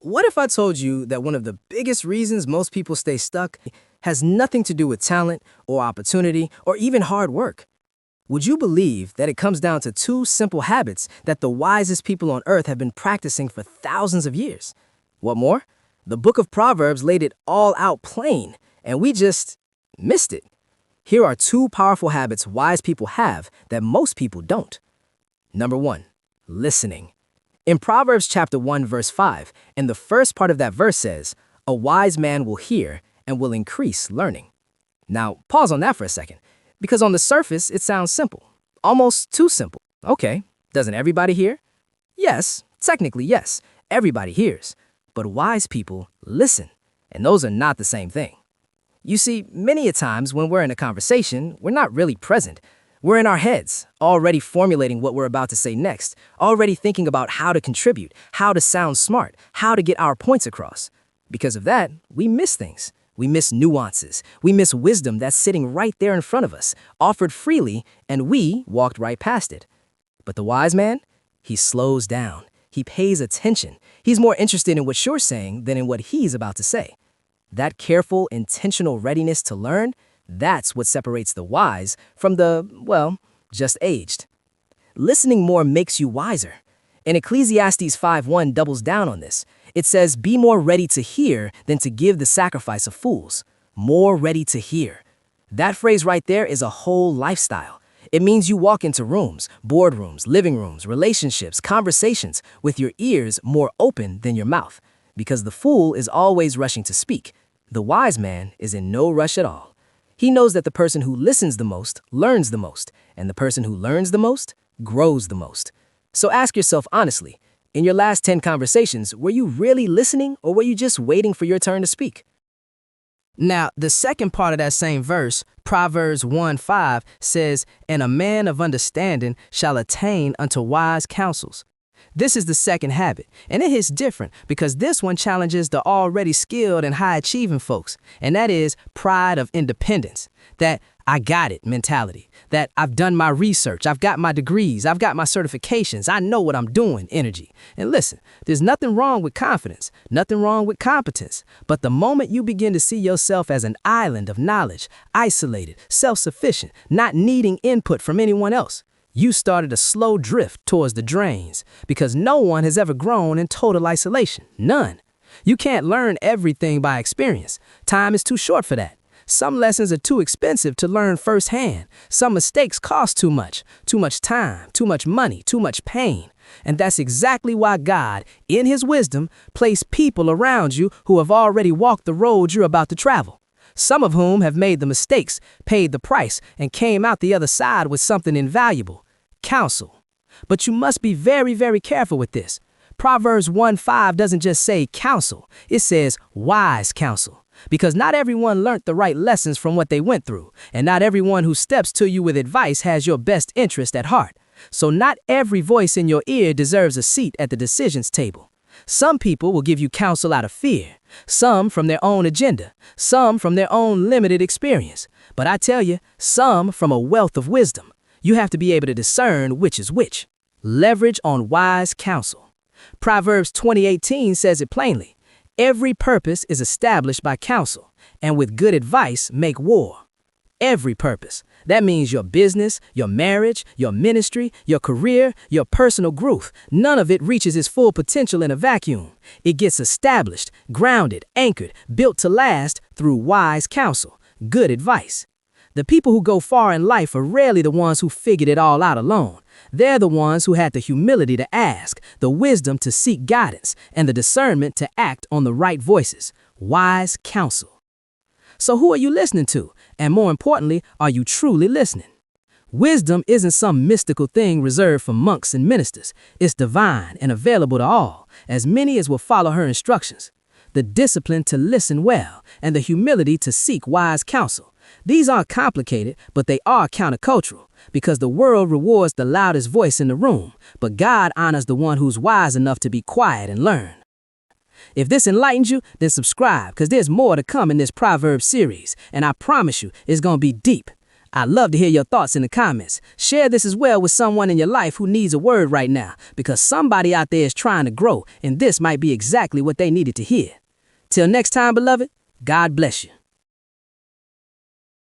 What if I told you that one of the biggest reasons most people stay stuck has nothing to do with talent or opportunity or even hard work? Would you believe that it comes down to two simple habits that the wisest people on earth have been practicing for thousands of years? What more? The Book of Proverbs laid it all out plain, and we just missed it. Here are two powerful habits wise people have that most people don't. Number one, listening. In Proverbs chapter 1, verse 5, and the first part of that verse says, "A wise man will hear and will increase learning." Now, pause on that for a second, because on the surface, it sounds simple. Almost too simple. Okay, doesn't everybody hear? Yes, technically yes, everybody hears. But wise people listen, and those are not the same thing. You see, many a times when we're in a conversation, we're not really present. We're in our heads, already formulating what we're about to say next, already thinking about how to contribute, how to sound smart, how to get our points across. Because of that, we miss things. We miss nuances. We miss wisdom that's sitting right there in front of us, offered freely, and we walked right past it. But the wise man, he slows down. He pays attention. He's more interested in what you're saying than in what he's about to say. That careful, intentional readiness to learn, that's what separates the wise from the, just aged. Listening more makes you wiser. And Ecclesiastes 5:1 doubles down on this. It says, "Be more ready to hear than to give the sacrifice of fools." More ready to hear. That phrase right there is a whole lifestyle. It means you walk into rooms, boardrooms, living rooms, relationships, conversations with your ears more open than your mouth. Because the fool is always rushing to speak. The wise man is in no rush at all. He knows that the person who listens the most learns the most, and the person who learns the most grows the most. So ask yourself honestly, in your last 10 conversations, were you really listening or were you just waiting for your turn to speak? Now, the second part of that same verse, Proverbs 1:5, says, "And a man of understanding shall attain unto wise counsels." This is the second habit, and it hits different because this one challenges the already skilled and high-achieving folks, and that is pride of independence, that "I got it" mentality, that "I've done my research, I've got my degrees, I've got my certifications, I know what I'm doing" energy. And listen, there's nothing wrong with confidence, nothing wrong with competence, but the moment you begin to see yourself as an island of knowledge, isolated, self-sufficient, not needing input from anyone else, you started a slow drift towards the drains because no one has ever grown in total isolation. None. You can't learn everything by experience. Time is too short for that. Some lessons are too expensive to learn firsthand. Some mistakes cost too much time, too much money, too much pain. And that's exactly why God, in his wisdom, placed people around you who have already walked the road you're about to travel. Some of whom have made the mistakes, paid the price, and came out the other side with something invaluable: counsel. But you must be very, very careful with this. Proverbs 1:5 doesn't just say counsel, it says wise counsel. Because not everyone learned the right lessons from what they went through, and not everyone who steps to you with advice has your best interest at heart. So not every voice in your ear deserves a seat at the decisions table. Some people will give you counsel out of fear, some from their own agenda, some from their own limited experience. But I tell you, some from a wealth of wisdom. You have to be able to discern which is which. Leverage on wise counsel. Proverbs 20:18 says it plainly. "Every purpose is established by counsel, and with good advice make war." Every purpose. That means your business, your marriage, your ministry, your career, your personal growth. None of it reaches its full potential in a vacuum. It gets established, grounded, anchored, built to last through wise counsel, good advice. The people who go far in life are rarely the ones who figured it all out alone. They're the ones who had the humility to ask, the wisdom to seek guidance, and the discernment to act on the right voices. Wise counsel. So who are you listening to? And more importantly, are you truly listening? Wisdom isn't some mystical thing reserved for monks and ministers. It's divine and available to all, as many as will follow her instructions. The discipline to listen well, and the humility to seek wise counsel. These aren't complicated, but they are countercultural, because the world rewards the loudest voice in the room, but God honors the one who's wise enough to be quiet and learn. If this enlightens you, then subscribe, because there's more to come in this Proverbs series, and I promise you, it's going to be deep. I'd love to hear your thoughts in the comments. Share this as well with someone in your life who needs a word right now, because somebody out there is trying to grow, and this might be exactly what they needed to hear. Till next time, beloved, God bless you.